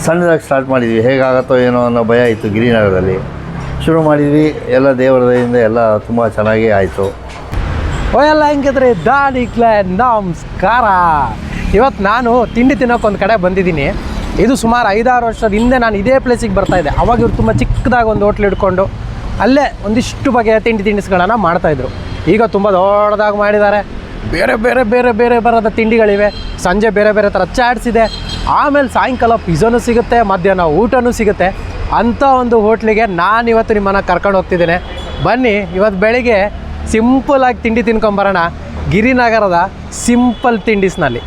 ಸಣ್ಣದಾಗಿ ಸ್ಟಾರ್ಟ್ ಮಾಡಿದ್ವಿ, ಹೇಗಾಗುತ್ತೋ ಏನೋ ಅನ್ನೋ ಭಯ ಇತ್ತು. ಗಿರಿನಗರದಲ್ಲಿ ಶುರು ಮಾಡಿದ್ವಿ, ಎಲ್ಲ ದೇವರದಿಂದ ಎಲ್ಲ ತುಂಬ ಚೆನ್ನಾಗಿ ಆಯಿತು. ಎಲ್ಲ ಹೆಂಗಿದ್ರಿ ದಾನಿಕ್ಲೆ ನಮಸ್ಕಾರ. ಇವತ್ತು ನಾನು ತಿಂಡಿ ತಿನ್ನೋಕ್ಕೊಂದು ಕಡೆ ಬಂದಿದ್ದೀನಿ. ಇದು ಸುಮಾರು 5-6 ವರ್ಷದ ಹಿಂದೆ ನಾನು ಇದೇ ಪ್ಲೇಸಿಗೆ ಬರ್ತಾಯಿದ್ದೆ. ಅವಾಗ ಇವ್ರು ತುಂಬ ಚಿಕ್ಕದಾಗಿ ಒಂದು ಹೋಟ್ಲ್ ಇಟ್ಕೊಂಡು ಅಲ್ಲೇ ಒಂದಿಷ್ಟು ಬಗೆಯ ತಿಂಡಿಸ್ಗಳನ್ನು ಮಾಡ್ತಾಯಿದ್ರು. ಈಗ ತುಂಬ ದೊಡ್ಡದಾಗಿ ಮಾಡಿದ್ದಾರೆ. ಬೇರೆ ಬೇರೆ ಬೇರೆ ಬೇರೆ ಬರೋದ ತಿಂಡಿಗಳಿವೆ. ಸಂಜೆ ಬೇರೆ ಬೇರೆ ಥರ ಚಾಟ್ಸ್ ಇದೆ. ಆಮೇಲೆ ಸಾಯಂಕಾಲ ಪಿಜ್ಜಾನೂ ಸಿಗುತ್ತೆ, ಮಧ್ಯಾಹ್ನ ಊಟನೂ ಸಿಗುತ್ತೆ. ಅಂಥ ಒಂದು ಹೋಟ್ಲಿಗೆ ನಾನಿವತ್ತು ನಿಮ್ಮನ್ನು ಕರ್ಕೊಂಡು ಹೋಗ್ತಿದ್ದೇನೆ. ಬನ್ನಿ, ಇವತ್ತು ಬೆಳಿಗ್ಗೆ ಸಿಂಪಲಾಗಿ ತಿಂಡಿ ತಿನ್ಕೊಂಬರೋಣ ಗಿರಿನಗರದ ಸಿಂಪಲ್ ತಿಂಡಿಸ್ನಲ್ಲಿ.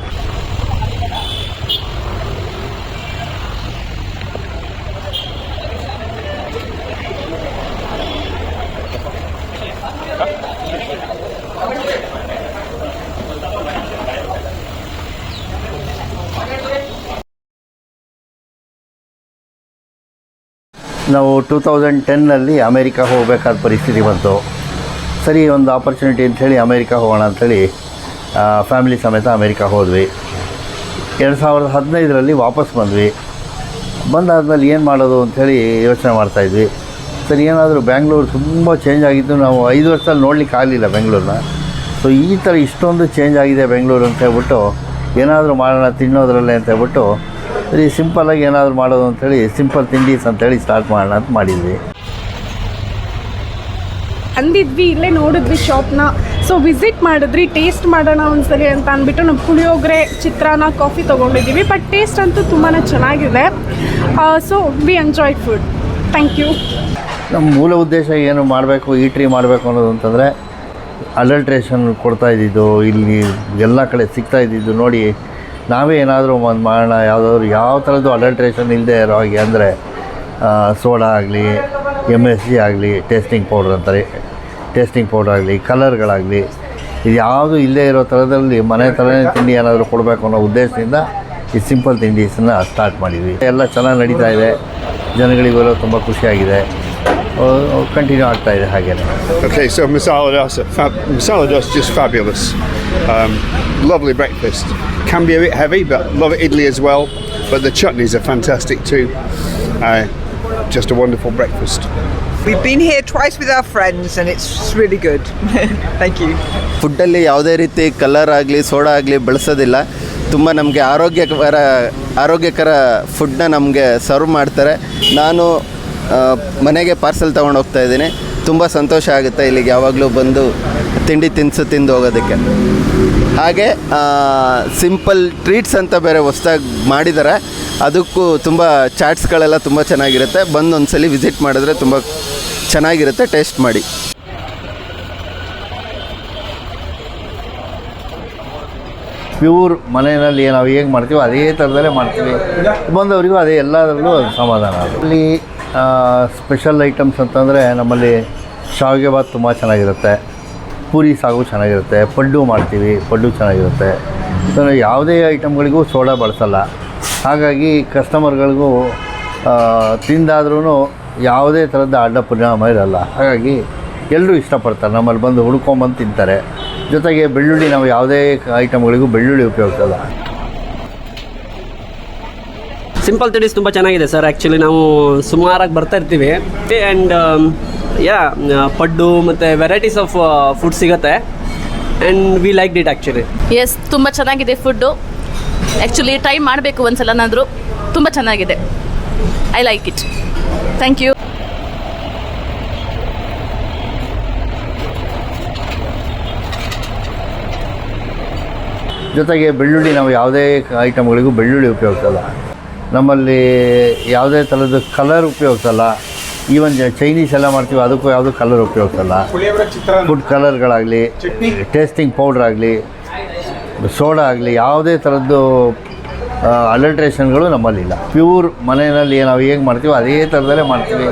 ನಾವು 2010ನಲ್ಲಿ ಅಮೇರಿಕಾ ಹೋಗಬೇಕಾದ ಪರಿಸ್ಥಿತಿ ಬಂತು. ಸರಿ, ಒಂದು ಆಪರ್ಚುನಿಟಿ ಅಂಥೇಳಿ ಅಮೇರಿಕಾ ಹೋಗೋಣ ಅಂಥೇಳಿ ಫ್ಯಾಮಿಲಿ ಸಮೇತ ಅಮೇರಿಕಾ ಹೋದ್ವಿ. 2015ರಲ್ಲಿ ವಾಪಸ್ ಬಂದ್ವಿ. ಬಂದಾದ್ಮೇಲೆ ಏನು ಮಾಡೋದು ಅಂಥೇಳಿ ಯೋಚನೆ ಮಾಡ್ತಾಯಿದ್ವಿ. ಸರಿ, ಏನಾದರೂ ಬ್ಯಾಂಗ್ಳೂರು ತುಂಬ ಚೇಂಜ್ ಆಗಿದ್ದು. ನಾವು 5 ವರ್ಷದಲ್ಲಿ ನೋಡ್ಲಿಕ್ಕೆ ಆಗಲಿಲ್ಲ ಬೆಂಗಳೂರನ್ನ. ಸೊ ಈ ಥರ ಇಷ್ಟೊಂದು ಚೇಂಜ್ ಆಗಿದೆ ಬೆಂಗಳೂರು ಅಂತ ಹೇಳ್ಬಿಟ್ಟು ಏನಾದರೂ ಮಾಡೋಣ ತಿನ್ನೋದ್ರಲ್ಲೇ ಅಂತ ಹೇಳ್ಬಿಟ್ಟು ಸರಿ ಸಿಂಪಲ್ಲಾಗಿ ಏನಾದರೂ ಮಾಡೋದು ಅಂಥೇಳಿ ಸಿಂಪಲ್ ತಿಂಡೀಸ್ ಅಂಥೇಳಿ ಸ್ಟಾರ್ಟ್ ಮಾಡೋಣ ಅಂತ ಮಾಡಿದ್ವಿ. ಅಂದಿದ್ವಿ, ಇಲ್ಲೇ ನೋಡಿದ್ವಿ ಶಾಪ್ನ. ಸೊ ವಿಸಿಟ್ ಮಾಡಿದ್ರಿ, ಟೇಸ್ಟ್ ಮಾಡೋಣ ಒಂದ್ಸರಿ ಅಂತ ಅಂದ್ಬಿಟ್ಟು ನಾವು ಪುಳಿಯೋಗರೆ, ಚಿತ್ರಾನ್ನ, ಕಾಫಿ ತೊಗೊಂಡಿದ್ದೀವಿ. ಬಟ್ ಟೇಸ್ಟ್ ಅಂತೂ ತುಂಬಾ ಚೆನ್ನಾಗಿದೆ. So we enjoy food. Thank you. ನಮ್ಮ ಮೂಲ ಉದ್ದೇಶ ಏನು ಮಾಡಬೇಕು, ಈಟ್ರಿ ಮಾಡಬೇಕು ಅನ್ನೋದು ಅಂತಂದರೆ ಅಡಲ್ಟ್ರೇಷನ್ ಕೊಡ್ತಾಯಿದ್ದಿದ್ದು, ಇಲ್ಲಿ ಎಲ್ಲ ಕಡೆ ಸಿಗ್ತಾಯಿದ್ದಿದ್ದು ನೋಡಿ ನಾವೇ ಏನಾದರೂ ಒಂದು ಮಾಡೋಣ. ಯಾವ ಥರದ್ದು ಅಡಲ್ಟ್ರೇಷನ್ ಇಲ್ಲದೆ ಇರೋ ಹಾಗೆ, ಅಂದರೆ ಸೋಡಾ ಆಗಲಿ, MSG ಆಗಲಿ, ಟೇಸ್ಟಿಂಗ್ ಪೌಡ್ರ್ ಅಂತಾರೆ, ಟೇಸ್ಟಿಂಗ್ ಪೌಡ್ರ್ ಆಗಲಿ, ಕಲರ್ಗಳಾಗಲಿ, ಇದು ಯಾವುದು ಇಲ್ಲದೇ ಇರೋ ಥರದಲ್ಲಿ ಮನೆ ಥರನೇ ತಿಂಡಿ ಏನಾದರೂ ಕೊಡಬೇಕು ಅನ್ನೋ ಉದ್ದೇಶದಿಂದ ಈ ಸಿಂಪಲ್ ತಿಂಡೀಸನ್ನು ಸ್ಟಾರ್ಟ್ ಮಾಡಿದ್ವಿ. ಎಲ್ಲ ಚೆನ್ನಾಗಿ ನಡೀತಾ ಇದೆ, ಜನಗಳಿಗೆಲ್ಲ ತುಂಬ ಖುಷಿಯಾಗಿದೆ, ಕಂಟಿನ್ಯೂ ಆಗ್ತಾ ಇದೆ ಹಾಗೆ. Okay, so masala dosa just fabulous. Lovely breakfast. Can be a bit heavy, but love idli as well. But the chutneys are fantastic too. Just a wonderful breakfast. We've been here twice with our friends and it's really good. Thank you. ಫುಡ್ಡಲ್ಲಿ ಯಾವುದೇ ರೀತಿ colour ಆಗಲಿ soda ಆಗಲಿ ಬಳಸೋದಿಲ್ಲ. ತುಂಬ ನಮಗೆ ಆರೋಗ್ಯಕರ ಫುಡ್ನ ನಮಗೆ serve ಮಾಡ್ತಾರೆ. ನಾನು ಮನೆಗೆ ಪಾರ್ಸೆಲ್ ತೊಗೊಂಡು ಹೋಗ್ತಾ ಇದ್ದೀನಿ. ತುಂಬ ಸಂತೋಷ ಆಗುತ್ತೆ ಇಲ್ಲಿಗೆ ಯಾವಾಗಲೂ ಬಂದು ತಿಂದು ಹೋಗೋದಕ್ಕೆ. ಹಾಗೆ ಸಿಂಪಲ್ ಟ್ರೀಟ್ಸ್ ಅಂತ ಬೇರೆ ಹೊಸ್ದಾಗಿ ಮಾಡಿದ್ದಾರೆ. ಅದಕ್ಕೂ ತುಂಬ ಚಾಟ್ಸ್ಗಳೆಲ್ಲ ತುಂಬ ಚೆನ್ನಾಗಿರುತ್ತೆ. ಬಂದು ಒಂದ್ಸಲಿ ವಿಸಿಟ್ ಮಾಡಿದ್ರೆ ತುಂಬ ಚೆನ್ನಾಗಿರುತ್ತೆ. ಟೇಸ್ಟ್ ಮಾಡಿ. ಪ್ಯೂರ್ ಮನೆಯಲ್ಲಿ ನಾವು ಹೇಗೆ ಮಾಡ್ತೀವೋ ಅದೇ ಥರದಲ್ಲೇ ಮಾಡ್ತೀವಿ. ಬಂದವರಿಗೂ ಅದೇ ಎಲ್ಲದರಲ್ಲೂ ಸಮಾಧಾನ. ಅಲ್ಲಿ ಸ್ಪೆಷಲ್ ಐಟಮ್ಸ್ ಅಂತಂದರೆ ನಮ್ಮಲ್ಲಿ ಶಾವಿಗೆ ಬಾತ್ ತುಂಬ ಚೆನ್ನಾಗಿರುತ್ತೆ, ಪೂರಿ ಸಾಗು ಚೆನ್ನಾಗಿರುತ್ತೆ, ಪಡ್ಡು ಮಾಡ್ತೀವಿ, ಪಡ್ಡು ಚೆನ್ನಾಗಿರುತ್ತೆ. ಸೊ ಯಾವುದೇ ಐಟಮ್ಗಳಿಗೂ ಸೋಡಾ ಬಳಸಲ್ಲ. ಹಾಗಾಗಿ ಕಸ್ಟಮರ್ಗಳಿಗೂ ತಿಂದಾದ್ರೂ ಯಾವುದೇ ಥರದ ಅಡ್ಡ ಪರಿಣಾಮ ಇರಲ್ಲ. ಹಾಗಾಗಿ ಎಲ್ಲರೂ ಇಷ್ಟಪಡ್ತಾರೆ, ನಮ್ಮಲ್ಲಿ ಬಂದು ಹುಡ್ಕೊಂಬಂದು ತಿಂತಾರೆ. ಜೊತೆಗೆ ಬೆಳ್ಳುಳ್ಳಿ, ನಾವು ಯಾವುದೇ ಐಟಮ್ಗಳಿಗೂ ಬೆಳ್ಳುಳ್ಳಿ ಉಪಯೋಗಿಸಲ್ಲ. ಸಿಂಪಲ್ ತಿಂಡೀಸ್ ತುಂಬ ಚೆನ್ನಾಗಿದೆ ಸರ್. ಆ್ಯಕ್ಚುಲಿ ನಾವು ಸುಮಾರಾಗಿ ಬರ್ತಾ ಇರ್ತೀವಿ. ಆ್ಯಂಡ್ ಪಡ್ಡು ಮತ್ತು ವೆರೈಟೀಸ್ ಆಫ್ ಫುಡ್ ಸಿಗುತ್ತೆ. And we like it actually. Yes, ತುಂಬ ಚೆನ್ನಾಗಿದೆ ಫುಡ್ಡು. ಆ್ಯಕ್ಚುಲಿ ಟ್ರೈ ಮಾಡಬೇಕು ಒಂದ್ಸಲನಾದರೂ. ತುಂಬ ಚೆನ್ನಾಗಿದೆ. I like it. Thank you. ಜೊತೆಗೆ ಬೆಳ್ಳುಳ್ಳಿ, ನಾವು ಯಾವುದೇ ಐಟಮ್ಗಳಿಗೂ ಬೆಳ್ಳುಳ್ಳಿ ಉಪಯೋಗಿಸಲ್ಲ. ನಮ್ಮಲ್ಲಿ ಯಾವುದೇ ಥರದ ಕಲರ್ ಉಪಯೋಗಿಸಲ್ಲ. ಈವನ್ ಚೈನೀಸ್ ಎಲ್ಲ ಮಾಡ್ತೀವಿ, ಅದಕ್ಕೂ ಯಾವುದೂ ಕಲರ್ ಉಪಯೋಗಿಸಲ್ಲ. ಫುಡ್ ಕಲರ್ಗಳಾಗಲಿ, ಟೇಸ್ಟಿಂಗ್ ಪೌಡ್ರ್ ಆಗಲಿ, ಸೋಡಾ ಆಗಲಿ, ಯಾವುದೇ ಥರದ್ದು ಅಡಲ್ಟ್ರೇಷನ್ಗಳು ನಮ್ಮಲ್ಲಿಲ್ಲ. ಪ್ಯೂರ್ ಮನೆಯಲ್ಲಿ ನಾವು ಹೇಗೆ ಮಾಡ್ತೀವೋ ಅದೇ ಥರದಲ್ಲೇ ಮಾಡ್ತೀವಿ.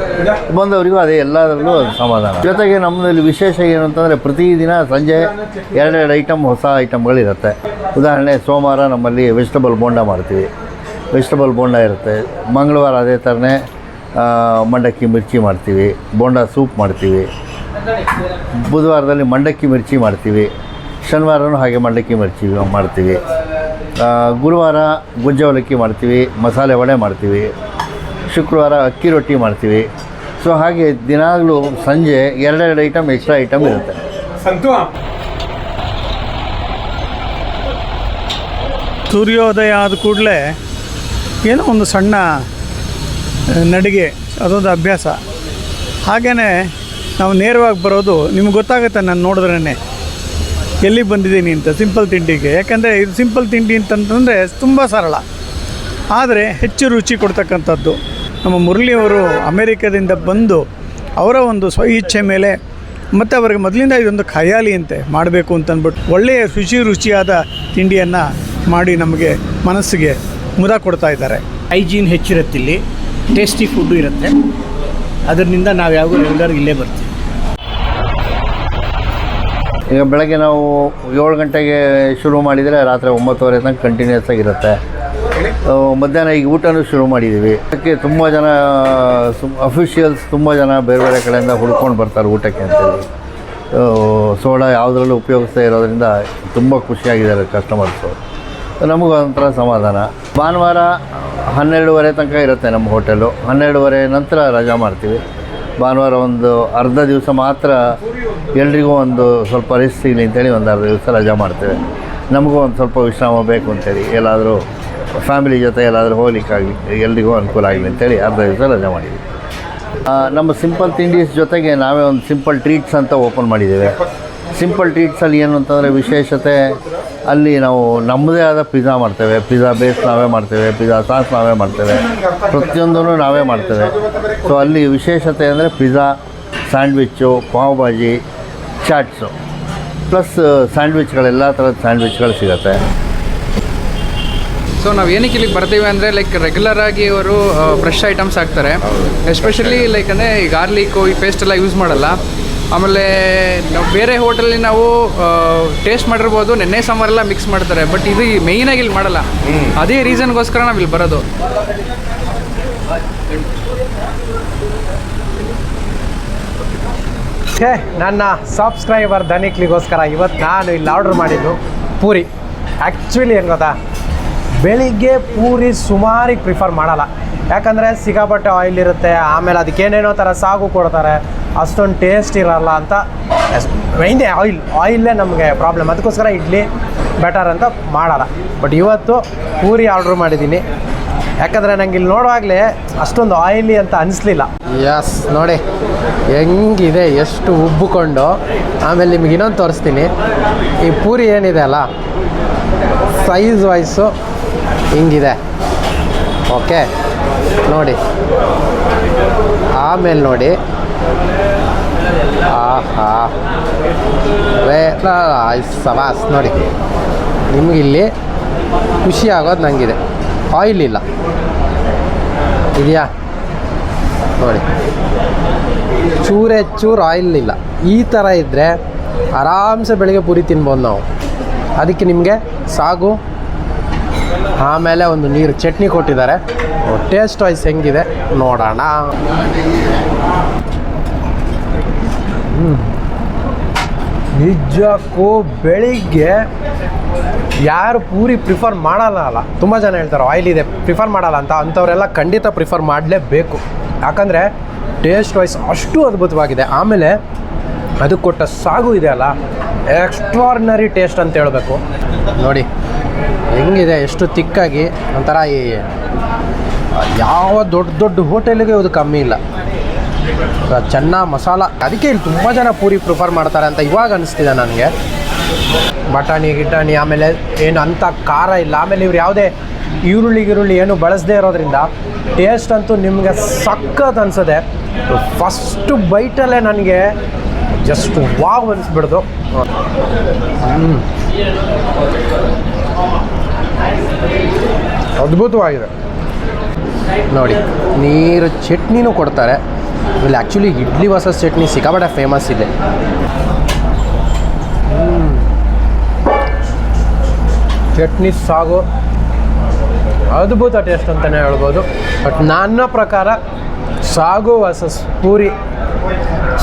ಬಂದವರಿಗೂ ಅದೇ ಎಲ್ಲದರಲ್ಲೂ ಸಮಾಧಾನ. ಜೊತೆಗೆ ನಮ್ಮಲ್ಲಿ ವಿಶೇಷ ಏನು ಅಂತಂದರೆ ಪ್ರತಿದಿನ ಸಂಜೆ 2 ಐಟಮ್ ಹೊಸ ಐಟಮ್ಗಳಿರುತ್ತೆ. ಉದಾಹರಣೆ, ಸೋಮವಾರ ನಮ್ಮಲ್ಲಿ ವೆಜಿಟಬಲ್ ಬೋಂಡ ಮಾಡ್ತೀವಿ, ವೆಜಿಟಬಲ್ ಬೋಂಡ ಇರುತ್ತೆ. ಮಂಗಳವಾರ ಅದೇ ಥರನೇ ಮಂಡಕ್ಕಿ ಮಿರ್ಚಿ ಮಾಡ್ತೀವಿ, ಬೋಂಡ ಸೂಪ್ ಮಾಡ್ತೀವಿ. ಬುಧವಾರದಲ್ಲಿ ಮಂಡಕ್ಕಿ ಮಿರ್ಚಿ ಮಾಡ್ತೀವಿ, ಶನಿವಾರನೂ ಹಾಗೆ ಮಂಡಕ್ಕಿ ಮಿರ್ಚಿ ಮಾಡ್ತೀವಿ. ಗುರುವಾರ ಗುಜ್ಜೆ ಅವಲಕ್ಕಿ ಮಾಡ್ತೀವಿ, ಮಸಾಲೆ ವಡೆ ಮಾಡ್ತೀವಿ, ಶುಕ್ರವಾರ ಅಕ್ಕಿ ರೊಟ್ಟಿ ಮಾಡ್ತೀವಿ. ಸೊ ಹಾಗೆ ದಿನಾಗಲೂ ಸಂಜೆ 2 ಐಟಮ್ ಎಕ್ಸ್ಟ್ರಾ ಐಟಮ್ ಇರುತ್ತೆ. ಸೂರ್ಯೋದಯ ಆದ ಕೂಡಲೇ ಏನೋ ಒಂದು ಸಣ್ಣ ನಡಿಗೆ, ಅದೊಂದು ಅಭ್ಯಾಸ. ಹಾಗೆಯೇ ನಾವು ನೇರವಾಗಿ ಬರೋದು ನಿಮ್ಗೆ ಗೊತ್ತಾಗುತ್ತೆ ನಾನು ನೋಡಿದ್ರೇ ಎಲ್ಲಿಗೆ ಬಂದಿದ್ದೀನಿ ಅಂತ, ಸಿಂಪಲ್ ತಿಂಡಿಗೆ. ಯಾಕಂದರೆ ಇದು ಸಿಂಪಲ್ ತಿಂಡಿ ಅಂತಂತಂದರೆ ತುಂಬ ಸರಳ, ಆದರೆ ಹೆಚ್ಚು ರುಚಿ ಕೊಡ್ತಕ್ಕಂಥದ್ದು. ನಮ್ಮ ಮುರಳಿಯವರು ಅಮೇರಿಕಾದಿಂದ ಬಂದು ಅವರ ಒಂದು ಇಚ್ಛೆ ಮೇಲೆ ಮತ್ತು ಅವರಿಗೆ ಮೊದಲಿಂದ ಇದೊಂದು ಖಯಾಲಿ ಅಂತೆ ಮಾಡಬೇಕು ಅಂತಂದ್ಬಿಟ್ಟು ಒಳ್ಳೆಯ ರುಚಿಯಾದ ತಿಂಡಿಯನ್ನು ಮಾಡಿ ನಮಗೆ ಮನಸ್ಸಿಗೆ ಮುದ ಕೊಡ್ತಾ ಇದ್ದಾರೆ. ಹೈಜೀನ್ ಹೆಚ್ಚಿರುತ್ತೆ, ಇಲ್ಲಿ ಟೇಸ್ಟಿ ಫುಡ್ಡು ಇರುತ್ತೆ. ಅದರಿಂದ ನಾವು ಯಾವಾಗೂ ರೆಗ್ಯುಲರ್ ಇಲ್ಲೇ ಬರ್ತೀವಿ. ಈಗ ಬೆಳಗ್ಗೆ ನಾವು 7 ಗಂಟೆಗೆ ಶುರು ಮಾಡಿದರೆ ರಾತ್ರಿ 9:30 ತನಕ ಕಂಟಿನ್ಯೂಸ್ ಆಗಿರುತ್ತೆ. ಮಧ್ಯಾಹ್ನ ಈಗ ಊಟನೂ ಶುರು ಮಾಡಿದ್ದೀವಿ. ಅದಕ್ಕೆ ತುಂಬ ಜನ ಅಫಿಷಿಯಲ್ಸ್ ತುಂಬ ಜನ ಬೇರೆ ಬೇರೆ ಕಡೆಯಿಂದ ಹುಡ್ಕೊಂಡು ಬರ್ತಾರೆ ಊಟಕ್ಕೆ ಅಂತೇಳಿ. ಸೋಡಾ ಯಾವುದ್ರಲ್ಲೂ ಉಪಯೋಗಿಸ್ತಾ ಇರೋದ್ರಿಂದ ತುಂಬ ಖುಷಿಯಾಗಿದ್ದಾರೆ ಕಸ್ಟಮರ್ಸು. ನಮಗೂ ಒಂಥರ ಸಮಾಧಾನ. ಭಾನುವಾರ 12:30 ತನಕ ಇರುತ್ತೆ ನಮ್ಮ ಹೋಟೆಲು. 12:30 ನಂತರ ರಜಾ ಮಾಡ್ತೀವಿ. ಭಾನುವಾರ ಒಂದು ಅರ್ಧ ದಿವಸ ಮಾತ್ರ ಎಲ್ರಿಗೂ ಒಂದು ಸ್ವಲ್ಪ ರೆಸ್ಟ್ ಸಿಗಲಿ ಅಂತೇಳಿ ಒಂದು ಅರ್ಧ ದಿವಸ ರಜಾ ಮಾಡ್ತೇವೆ. ನಮಗೂ ಒಂದು ಸ್ವಲ್ಪ ವಿಶ್ರಾಮ ಬೇಕು ಅಂತೇಳಿ, ಎಲ್ಲಾದರೂ ಫ್ಯಾಮಿಲಿ ಜೊತೆ ಎಲ್ಲಾದರೂ ಹೋಗ್ಲಿಕ್ಕಾಗಲಿ, ಎಲ್ರಿಗೂ ಅನುಕೂಲ ಆಗಲಿ ಅಂತೇಳಿ ಅರ್ಧ ದಿವಸ ರಜಾ ಮಾಡಿದ್ವಿ. ನಮ್ಮ ಸಿಂಪಲ್ ತಿಂಡೀಸ್ ಜೊತೆಗೆ ನಾವೇ ಒಂದು ಸಿಂಪಲ್ ಟ್ರೀಟ್ಸ್ ಅಂತ ಓಪನ್ ಮಾಡಿದ್ದೇವೆ. ಸಿಂಪಲ್ ಟ್ರೀಟ್ಸಲ್ಲಿ ಏನು ಅಂತಂದರೆ ವಿಶೇಷತೆ, ಅಲ್ಲಿ ನಾವು ನಮ್ಮದೇ ಆದ ಪಿಜ್ಜಾ ಮಾಡ್ತೇವೆ. ಪಿಜ್ಜಾ ಬೇಸ್ ನಾವೇ ಮಾಡ್ತೇವೆ, ಪಿಜ್ಜಾ ಸಾಸ್ ನಾವೇ ಮಾಡ್ತೇವೆ, ಪ್ರತಿಯೊಂದೂ ನಾವೇ ಮಾಡ್ತೇವೆ. ಸೊ ಅಲ್ಲಿ ವಿಶೇಷತೆ ಅಂದರೆ pizza, sandwich, pav bhaji, chaats, plus ಸ್ಯಾಂಡ್ವಿಚ್ಗಳೆಲ್ಲ ಥರದ ಸ್ಯಾಂಡ್ವಿಚ್ಗಳು ಸಿಗುತ್ತೆ. ಸೊ ನಾವು ಏನಕ್ಕೆ ಇಲ್ಲಿಗೆ ಬರ್ತೀವಿ ಅಂದರೆ ಲೈಕ್ ರೆಗ್ಯುಲರಾಗಿ ಅವರು ಫ್ರೆಶ್ ಐಟಮ್ಸ್ ಹಾಕ್ತಾರೆ. ಎಸ್ಪೆಷಲಿ ಲೈಕ್ ಅಂದರೆ ಈ ಗಾರ್ಲಿಕ್ಕು, ಈ ಪೇಸ್ಟ್ ಎಲ್ಲ ಯೂಸ್ ಮಾಡಲ್ಲ. ಆಮೇಲೆ ನಾವು ಬೇರೆ ಹೋಟೆಲಲ್ಲಿ ನಾವು ಟೇಸ್ಟ್ ಮಾಡಿರ್ಬೋದು, ನೆನ್ನೆ ಸಾಂಬಾರೆಲ್ಲ ಮಿಕ್ಸ್ ಮಾಡ್ತಾರೆ, ಬಟ್ ಇದು ಮೇಯ್ನಾಗಿ ಇಲ್ಲಿ ಮಾಡಲ್ಲ. ಅದೇ ರೀಸನ್ಗೋಸ್ಕರ ನಾವು ಇಲ್ಲಿ ಬರೋದು. ನನ್ನ ಸಬ್ಸ್ಕ್ರೈಬರ್ ಧನಿಕ್ಲಿಗೋಸ್ಕರ ಇವತ್ತು ನಾನು ಇಲ್ಲಿ ಆರ್ಡ್ರ್ ಮಾಡಿದ್ದು ಪೂರಿ. ಆ್ಯಕ್ಚುಲಿ ಏನು ಗೊತ್ತಾ, ಬೆಳಿಗ್ಗೆ ಪೂರಿ ಸುಮಾರಿಗೆ ಪ್ರಿಫರ್ ಮಾಡಲ್ಲ. ಯಾಕಂದರೆ ಸಿಕ್ಕಾಪಟ್ಟೆ ಆಯಿಲ್ ಇರುತ್ತೆ, ಆಮೇಲೆ ಅದಕ್ಕೇನೇನೋ ಥರ ಸಾಗು ಕೊಡ್ತಾರೆ, ಅಷ್ಟೊಂದು ಟೇಸ್ಟ್ ಇರಲ್ಲ ಅಂತ. ಮೈನ್ದೇ ಆಯಿಲ್ಲೇ ನಮಗೆ ಪ್ರಾಬ್ಲಮ್. ಅದಕ್ಕೋಸ್ಕರ ಇಡ್ಲಿ ಬೆಟರ್ ಅಂತ ಮಾಡಲ್ಲ. ಬಟ್ ಇವತ್ತು ಪೂರಿ ಆರ್ಡ್ರ್ ಮಾಡಿದ್ದೀನಿ. ಯಾಕಂದರೆ ನಂಗೆ ಇಲ್ಲಿ ನೋಡುವಾಗಲೇ ಅಷ್ಟೊಂದು ಆಯಿಲಿ ಅಂತ ಅನಿಸ್ಲಿಲ್ಲ. ಯಸ್, ನೋಡಿ ಹೆಂಗಿದೆ, ಎಷ್ಟು ಉಬ್ಬಿಕೊಂಡು. ಆಮೇಲೆ ನಿಮ್ಗೆ ಇನ್ನೊಂದು ತೋರಿಸ್ತೀನಿ. ಈ ಪೂರಿ ಏನಿದೆ ಅಲ್ಲ, ಸೈಜ್ ವೈಸು ಹಿಂಗಿದೆ. ಓಕೆ, ನೋಡಿ. ಆಮೇಲೆ ನೋಡಿ, ಆಹಾ ಸವಾಸ್. ನೋಡಿ, ನಿಮಗಿಲ್ಲಿ ಖುಷಿ ಆಗೋದು ನನಗಿದೆ. ಆಯಿಲ್ ಇಲ್ಲ ಇದೆಯಾ ನೋಡಿ, ಚೂರು ಆಯಿಲ್ ಇಲ್ಲ. ಈ ಥರ ಇದ್ದರೆ ಆರಾಮ್ಸೆ ಬೆಳಗ್ಗೆ ಪೂರಿ ತಿನ್ಬೋದು ನಾವು. ಅದಕ್ಕೆ ನಿಮಗೆ ಸಾಗು, ಆಮೇಲೆ ಒಂದು ನೀರು ಚಟ್ನಿ ಕೊಟ್ಟಿದ್ದಾರೆ. ಟೇಸ್ಟ್ ವೈಸ್ ಹೆಂಗಿದೆ ನೋಡೋಣ. ನಿಜಕ್ಕೂ ಬೆಳಿಗ್ಗೆ ಯಾರು ಪೂರಿ ಪ್ರಿಫರ್ ಮಾಡಲ್ಲ, ತುಂಬ ಜನ ಹೇಳ್ತಾರೆ ಆಯಿಲ್ ಇದೆ ಪ್ರಿಫರ್ ಮಾಡಲ್ಲ ಅಂತ. ಅಂಥವರೆಲ್ಲ ಖಂಡಿತ ಪ್ರಿಫರ್ ಮಾಡಲೇಬೇಕು. ಯಾಕಂದರೆ ಟೇಸ್ಟ್ ವೈಸ್ ಅಷ್ಟು ಅದ್ಭುತವಾಗಿದೆ. ಆಮೇಲೆ ಅದು ಕೊಟ್ಟ ಸಾಗು ಇದೆ ಅಲ್ಲ, ಎಕ್ಸ್ಟ್ರಾರ್ಡಿನರಿ ಟೇಸ್ಟ್ ಅಂತ ಹೇಳಬೇಕು. ನೋಡಿ ಹೆಂಗಿದೆ, ಎಷ್ಟು ತಿಕ್ಕಾಗಿ. ಒಂಥರ ಈ ಯಾವ ದೊಡ್ಡ ಹೋಟೆಲಿಗೆ ಇದು ಕಮ್ಮಿ ಇಲ್ಲ, ಚೆನ್ನಾಗಿ ಮಸಾಲ. ಅದಕ್ಕೆ ಇಲ್ಲಿ ತುಂಬ ಜನ ಪೂರಿ ಪ್ರಿಫರ್ ಮಾಡ್ತಾರೆ ಅಂತ ಇವಾಗ ಅನಿಸ್ತಿದೆ ನನಗೆ. ಬಟಾಣಿ ಆಮೇಲೆ ಏನು ಅಂಥ ಖಾರ ಇಲ್ಲ. ಆಮೇಲೆ ಇವ್ರು ಯಾವುದೇ ಈರುಳ್ಳಿ ಏನು ಬಳಸದೇ ಇರೋದ್ರಿಂದ ಟೇಸ್ಟ್ ಅಂತೂ ನಿಮಗೆ ಸಖತ್ ಅನಿಸೋದೆ. ಫಸ್ಟ್ ಬೈಟಲ್ಲೇ ನನಗೆ ಜಸ್ಟ್ ವಾವ್ ಅನಿಸ್ಬಿಡ್ದು. ಅದ್ಭುತವಾಗಿದೆ ನೋಡಿ. ನೀರು ಚಟ್ನಿನೂ ಕೊಡ್ತಾರೆ ಇಲ್ಲಿ. ಆ್ಯಕ್ಚುಲಿ ಇಡ್ಲಿ ವರ್ಸಸ್ ಚಟ್ನಿ ಸಿಕ್ಕಾಪಟ್ಟೆ ಫೇಮಸ್ ಇದೆ. ಚಟ್ನಿ ಸಾಗು ಅದ್ಭುತ ಟೇಸ್ಟ್ ಅಂತಲೇ ಹೇಳ್ಬೋದು. ಬಟ್ ನನ್ನ ಪ್ರಕಾರ ಸಾಗು ವರ್ಸಸ್ ಪೂರಿ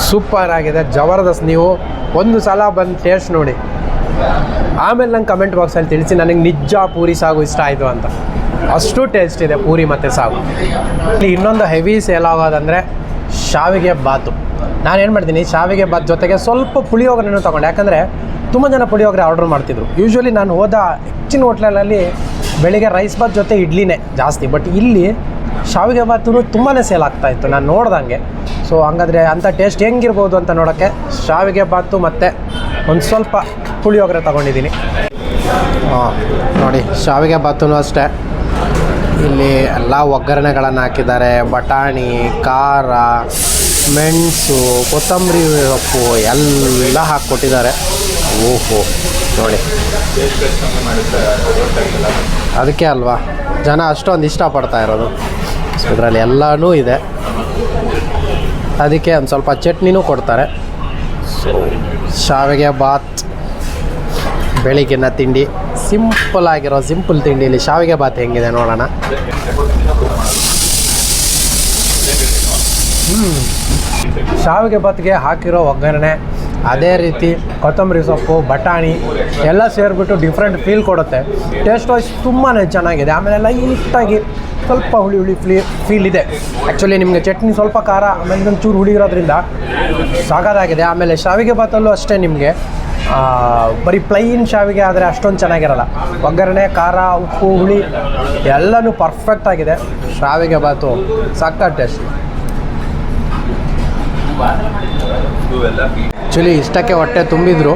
ಸೂಪರ್ ಆಗಿದೆ, ಜಬರ್ದಸ್ತ್. ನೀವು ಒಂದು ಸಲ ಬಂದು ಟೇಸ್ಟ್ ನೋಡಿ, ಆಮೇಲೆ ನಂಗೆ ಕಮೆಂಟ್ ಬಾಕ್ಸಲ್ಲಿ ತಿಳಿಸಿ ನನಗೆ ನಿಜ ಪೂರಿ ಸಾಗು ಇಷ್ಟ ಆಯಿತು ಅಂತ. ಅಷ್ಟು ಟೇಸ್ಟ್ ಇದೆ ಪೂರಿ ಮತ್ತು ಸಾಗು. ಇಲ್ಲಿ ಇನ್ನೊಂದು ಹೆವಿ ಸೇಲ್ ಆಗೋದಂದರೆ ಶಾವಿಗೆ ಬಾತು. ನಾನೇನು ಮಾಡ್ತೀನಿ, ಶಾವಿಗೆ ಬಾತ್ ಜೊತೆಗೆ ಸ್ವಲ್ಪ ಪುಳಿಯೋಗರೆನೂ ತೊಗೊಂಡೆ. ಯಾಕಂದರೆ ತುಂಬ ಜನ ಪುಳಿಯೋಗರೆ ಆರ್ಡ್ರ್ ಮಾಡ್ತಿದ್ರು. ಯೂಶ್ವಲಿ ನಾನು ಹೋದ ಹೆಚ್ಚಿನ ಹೋಟ್ಲಲ್ಲಿ ಬೆಳಿಗ್ಗೆ ರೈಸ್ ಬಾತ್ ಜೊತೆ ಇಡ್ಲಿನೇ ಜಾಸ್ತಿ, ಬಟ್ ಇಲ್ಲಿ ಶಾವಿಗೆ ಬಾತು ತುಂಬಾ ಸೇಲ್ ಆಗ್ತಾಯಿತ್ತು ನಾನು ನೋಡ್ದಂಗೆ. ಸೊ ಹಂಗಾದರೆ ಅಂಥ ಟೇಸ್ಟ್ ಹೆಂಗಿರ್ಬೋದು ಅಂತ ನೋಡೋಕ್ಕೆ ಶಾವಿಗೆ ಬಾತು ಮತ್ತು ಒಂದು ಸ್ವಲ್ಪ ಪುಳಿಯೋಗರೆ ತೊಗೊಂಡಿದ್ದೀನಿ. ನೋಡಿ ಶಾವಿಗೆ ಬಾತು ಅಷ್ಟೇ, ಇಲ್ಲಿ ಎಲ್ಲ ಒಗ್ಗರಣೆಗಳನ್ನು ಹಾಕಿದ್ದಾರೆ. ಬಟಾಣಿ, ಖಾರ, ಮೆಣಸು, ಕೊತ್ತಂಬರಿ ಸೊಪ್ಪು ಎಲ್ಲ ಹಾಕ್ಕೊಟ್ಟಿದ್ದಾರೆ. ಓಹೋ ನೋಡಿ, ಅದಕ್ಕೆ ಅಲ್ವಾ ಜನ ಅಷ್ಟೊಂದು ಇಷ್ಟಪಡ್ತಾ ಇರೋದು. ಸೊ ಇದರಲ್ಲಿ ಎಲ್ಲನೂ ಇದೆ, ಅದಕ್ಕೆ ಒಂದು ಸ್ವಲ್ಪ ಚಟ್ನಿನೂ ಕೊಡ್ತಾರೆ. ಸೊ ಶಾವಿಗೆ ಬಾತ್ ಬೆಳಿಗ್ಗಿನ ತಿಂಡಿ, ಸಿಂಪಲ್ ಆಗಿರೋ ಸಿಂಪಲ್ ತಿಂಡಿಲಿ ಶಾವಿಗೆ ಬಾತ್ ಹೆಂಗಿದೆ ನೋಡೋಣ. ಶಾವಿಗೆ ಬಾತ್ಗೆ ಹಾಕಿರೋ ಒಗ್ಗರಣೆ, ಅದೇ ರೀತಿ ಕೊತ್ತಂಬರಿ ಸೊಪ್ಪು, ಬಟಾಣಿ ಎಲ್ಲ ಸೇರಿಬಿಟ್ಟು ಡಿಫ್ರೆಂಟ್ ಫೀಲ್ ಕೊಡುತ್ತೆ. ಟೇಸ್ಟ್ ವೈಸ್ ತುಂಬಾ ಚೆನ್ನಾಗಿದೆ. ಆಮೇಲೆ ಲೈಟಾಗಿ ಸ್ವಲ್ಪ ಹುಳಿ ಫೀಲ್ ಇದೆ. ಆ್ಯಕ್ಚುಲಿ ನಿಮಗೆ ಚಟ್ನಿ ಸ್ವಲ್ಪ ಖಾರ, ಆಮೇಲೆ ಒಂಚೂರು ಹುಳಿ ಇರೋದ್ರಿಂದ ಸಾಕಾಗಿದೆ. ಆಮೇಲೆ ಶಾವಿಗೆ ಬಾತಲ್ಲೂ ಅಷ್ಟೇ, ನಿಮಗೆ ಬರೀ ಪ್ಲೈನ್ ಶಾವಿಗೆ ಆದರೆ ಅಷ್ಟೊಂದು ಚೆನ್ನಾಗಿರಲ್ಲ. ಒಗ್ಗರಣೆ, ಖಾರ, ಉಪ್ಪು, ಹುಳಿ ಎಲ್ಲನೂ ಪರ್ಫೆಕ್ಟ್ ಆಗಿದೆ. ಶಾವಿಗೆ ಬಾತು ಸಕ್ಕ ಟೇಸ್ಟ್. ಆ್ಯಕ್ಚುಲಿ ಇಷ್ಟಕ್ಕೆ ಹೊಟ್ಟೆ ತುಂಬಿದ್ರು,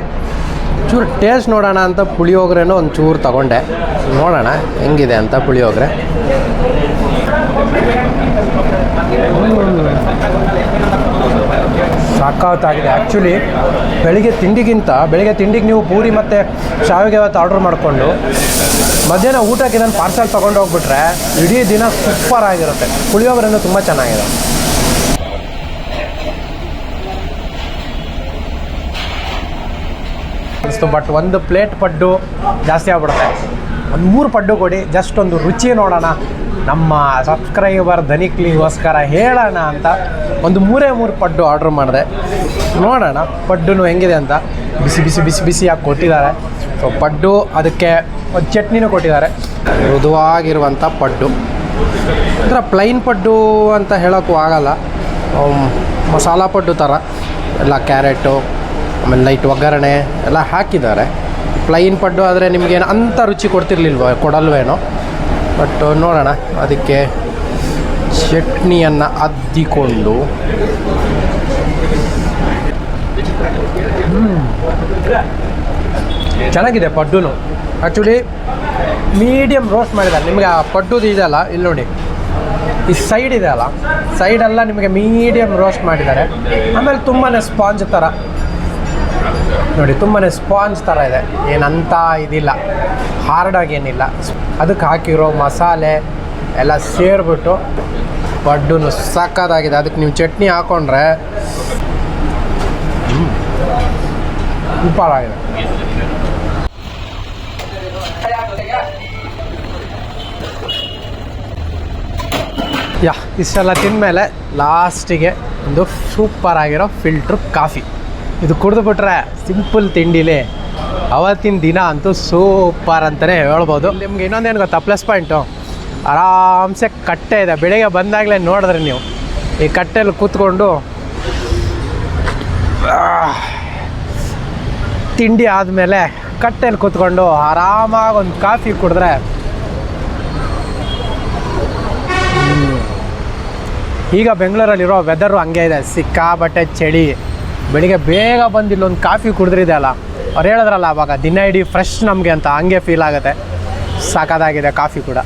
ಚೂರು ಟೇಸ್ಟ್ ನೋಡೋಣ ಅಂತ ಪುಳಿಯೋಗರೆನೂ ಒಂದು ಚೂರು ತೊಗೊಂಡೆ. ನೋಡೋಣ ಹೆಂಗಿದೆ ಅಂತ ಪುಳಿಯೋಗರೆ. ಸಾಕಾಗಿದೆ. ಆ್ಯಕ್ಚುಲಿ ಬೆಳಿಗ್ಗೆ ತಿಂಡಿಗೆ ನೀವು ಪೂರಿ ಮತ್ತು ಶಾವಿಗೆ ಬಾತ್ ಆರ್ಡ್ರ್ ಮಾಡಿಕೊಂಡು ಮಧ್ಯಾಹ್ನ ಊಟಕ್ಕೆ ನಾನು ಪಾರ್ಸಲ್ ತೊಗೊಂಡು ಹೋಗ್ಬಿಟ್ರೆ ಇಡೀ ದಿನ ಸೂಪರ್ ಆಗಿರುತ್ತೆ. ಪುಳಿಯೋಗರೆನೂ ತುಂಬ ಚೆನ್ನಾಗಿದೆ. ಬಟ್ ಒಂದು ಪ್ಲೇಟ್ ಪಡ್ಡು ಜಾಸ್ತಿ ಆಗ್ಬಿಡುತ್ತೆ. ಒಂದು 3 ಪಡ್ಡು ಕೊಡಿ, ಜಸ್ಟ್ ಒಂದು ರುಚಿ ನೋಡೋಣ, ನಮ್ಮ ಸಬ್ಸ್ಕ್ರೈಬರ್ ಧನಿಕ್ಲಿಗೋಸ್ಕರ ಹೇಳೋಣ ಅಂತ ಒಂದು 3 ಪಡ್ಡು ಆರ್ಡ್ರ್ ಮಾಡಿದೆ. ನೋಡೋಣ ಪಡ್ಡು ಹೆಂಗಿದೆ ಅಂತ. ಬಿಸಿಯಾಗಿ ಕೊಟ್ಟಿದ್ದಾರೆ. ಸೊ ಪಡ್ಡು, ಅದಕ್ಕೆ ಒಂದು ಚಟ್ನಿನೂ ಕೊಟ್ಟಿದ್ದಾರೆ. ಮೃದುವಾಗಿರುವಂಥ ಪಡ್ಡು, ಒಂಥರ ಪ್ಲೈನ್ ಪಡ್ಡು ಅಂತ ಹೇಳೋಕ್ಕೂ ಆಗಲ್ಲ, ಮಸಾಲ ಪಡ್ಡು ಥರ ಎಲ್ಲ ಕ್ಯಾರೆಟು, ಆಮೇಲೆ ಲೈಟ್ ಒಗ್ಗರಣೆ ಎಲ್ಲ ಹಾಕಿದ್ದಾರೆ. ಪ್ಲೈನ್ ಪಡ್ಡು ಆದರೆ ನಿಮಗೇನು ಅಂಥ ರುಚಿ ಕೊಡಲ್ವೇನೋ. ಬಟ್ ನೋಡೋಣ, ಅದಕ್ಕೆ ಚಟ್ನಿಯನ್ನು ಅದ್ದಿಕೊಂಡು ಚೆನ್ನಾಗಿದೆ ಪಡ್ಡು. ಆ್ಯಕ್ಚುಲಿ ಮೀಡಿಯಮ್ ರೋಸ್ಟ್ ಮಾಡಿದ್ದಾರೆ. ನಿಮಗೆ ಆ ಪಡ್ಡುದು ಇದೆಯಲ್ಲ, ಇಲ್ಲಿ ನೋಡಿ ಈ ಸೈಡ್ ಇದೆ ಅಲ್ಲ, ಸೈಡೆಲ್ಲ ನಿಮಗೆ ಮೀಡಿಯಮ್ ರೋಸ್ಟ್ ಮಾಡಿದ್ದಾರೆ. ಆಮೇಲೆ ತುಂಬಾ ಸ್ಪಾಂಜ್ ಥರ ನೋಡಿ, ತುಂಬಾ ಸ್ಪಾಂಜ್ ಥರ ಇದೆ, ಏನಂತ ಇದಿಲ್ಲ, ಹಾರ್ಡಾಗೇನಿಲ್ಲ. ಅದಕ್ಕೆ ಹಾಕಿರೋ ಮಸಾಲೆ ಎಲ್ಲ ಸೇರಿಬಿಟ್ಟು ಪಡ್ಡು ಸಕ್ಕತ್ತಾಗಿದೆ. ಅದಕ್ಕೆ ನೀವು ಚಟ್ನಿ ಹಾಕ್ಕೊಂಡ್ರೆ ಸೂಪರ್ ಆಗಿದೆ. ಇಷ್ಟೆಲ್ಲ ತಿಂದಮೇಲೆ ಲಾಸ್ಟಿಗೆ ಒಂದು ಸೂಪರ್ ಆಗಿರೋ ಫಿಲ್ಟ್ರ್ ಕಾಫಿ ಇದು ಕುಡಿದ್ಬಿಟ್ರೆ ಸಿಂಪಲ್ ತಿಂಡಿಲಿ ಅವತ್ತಿನ ದಿನ ಅಂತೂ ಸೂಪರ್ ಅಂತಲೇ ಹೇಳ್ಬೋದು. ನಿಮ್ಗೆ ಇನ್ನೊಂದೇನು ಗೊತ್ತಾ ಪ್ಲಸ್ ಪಾಯಿಂಟು, ಆರಾಮ್ಸೆ ಕಟ್ಟೆ ಇದೆ. ಬೆಳಿಗ್ಗೆ ಬಂದಾಗಲೇ ನೋಡಿದ್ರೆ ನೀವು ಈ ಕಟ್ಟೆಯಲ್ಲಿ ಕೂತ್ಕೊಂಡು ತಿಂಡಿ ಆದಮೇಲೆ ಕಟ್ಟೆಯಲ್ಲಿ ಕೂತ್ಕೊಂಡು ಆರಾಮಾಗಿ ಒಂದು ಕಾಫಿ ಕುಡಿದ್ರೆ ಈಗ ಬೆಂಗಳೂರಲ್ಲಿರೋ ವೆದರು ಹಂಗೆ ಇದೆ, ಸಿಕ್ಕಾಬಟ್ಟೆ ಚಳಿ. ಬೆಳಿಗ್ಗೆ ಬೇಗ ಬಂದು ಇಲ್ಲೊಂದು ಕಾಫಿ ಕುಡಿದ್ರಿದೆ ಅಲ್ಲ, ಅವ್ರು ಹೇಳಿದ್ರಲ್ಲ ಅವಾಗ ದಿನ ಇಡೀ ಫ್ರೆಶ್ ನಮಗೆ ಅಂತ, ಹಂಗೆ ಫೀಲ್ ಆಗುತ್ತೆ. ಸಾಕಾಗಿದೆ ಕಾಫಿ ಕೂಡ.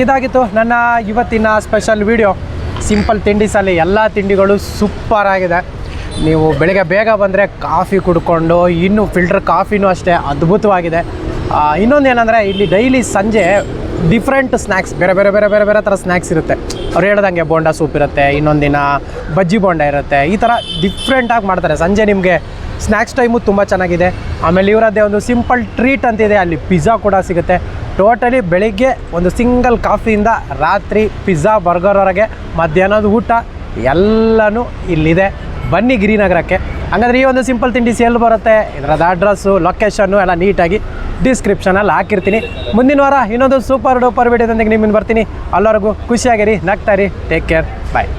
ಇದಾಗಿತ್ತು ನನ್ನ ಇವತ್ತಿನ ಸ್ಪೆಷಲ್ ವಿಡಿಯೋ. ಸಿಂಪಲ್ ತಿಂಡಿಸಲ್ಲಿ ಎಲ್ಲ ತಿಂಡಿಗಳು ಸೂಪರ್ ಆಗಿದೆ. ನೀವು ಬೆಳಗ್ಗೆ ಬೇಗ ಬಂದರೆ ಕಾಫಿ ಕುಡ್ಕೊಂಡು, ಇನ್ನು ಫಿಲ್ಟರ್ ಕಾಫಿನೂ ಅಷ್ಟೇ ಅದ್ಭುತವಾಗಿದೆ. ಇನ್ನೊಂದು ಏನಂದರೆ ಇಲ್ಲಿ ಡೈಲಿ ಸಂಜೆ ಡಿಫ್ರೆಂಟ್ ಸ್ನ್ಯಾಕ್ಸ್, ಬೇರೆ ಬೇರೆ ಬೇರೆ ಬೇರೆ ಬೇರೆ ಥರ ಸ್ನ್ಯಾಕ್ಸ್ ಇರುತ್ತೆ. ಅವ್ರು ಹೇಳ್ದಂಗೆ ಬೋಂಡಾ ಸೂಪ್ ಇರುತ್ತೆ, ಇನ್ನೊಂದು ದಿನ ಬಜ್ಜಿ ಬೋಂಡ ಇರುತ್ತೆ. ಈ ಥರ ಡಿಫ್ರೆಂಟಾಗಿ ಮಾಡ್ತಾರೆ ಸಂಜೆ. ನಿಮಗೆ ಸ್ನ್ಯಾಕ್ಸ್ ಟೈಮು ತುಂಬ ಚೆನ್ನಾಗಿದೆ. ಆಮೇಲೆ ಇವರದ್ದೇ ಒಂದು ಸಿಂಪಲ್ ಟ್ರೀಟ್ ಅಂತಿದೆ, ಅಲ್ಲಿ ಪಿಜ್ಜಾ ಕೂಡ ಸಿಗುತ್ತೆ. ಟೋಟಲಿ ಬೆಳಿಗ್ಗೆ ಒಂದು ಸಿಂಗಲ್ ಕಾಫಿಯಿಂದ ರಾತ್ರಿ ಪಿಜ್ಜಾ ಬರ್ಗರ್ವರೆಗೆ ಮಧ್ಯಾಹ್ನದ ಊಟ ಎಲ್ಲನೂ ಇಲ್ಲಿದೆ. ಬನ್ನಿ ಗಿರಿನಗರಕ್ಕೆ. ಹಾಗಾದರೆ ಈ ಒಂದು ಸಿಂಪಲ್ ತಿಂಡಿಸ್ ಎಲ್ಲಿ ಬರುತ್ತೆ, ಇದರದ ಅಡ್ರೆಸ್ಸು, ಲೊಕೇಶನ್ನು ಎಲ್ಲ ನೀಟಾಗಿ ಡಿಸ್ಕ್ರಿಪ್ಷನಲ್ಲಿ ಹಾಕಿರ್ತೀನಿ. ಮುಂದಿನ ವಾರ ಇನ್ನೊಂದು ಸೂಪರ್ ಡೂಪರ್ ವಿಡಿಯೋದೊಂದಿಗೆ ನಿಮ್ಮನ್ನು ಬರ್ತೀನಿ. ಅಲ್ಲವರೆಗೂ ಖುಷಿಯಾಗಿರಿ, ನಗ್ತಾರಿ, ಟೇಕ್ ಕೇರ್, ಬಾಯ್.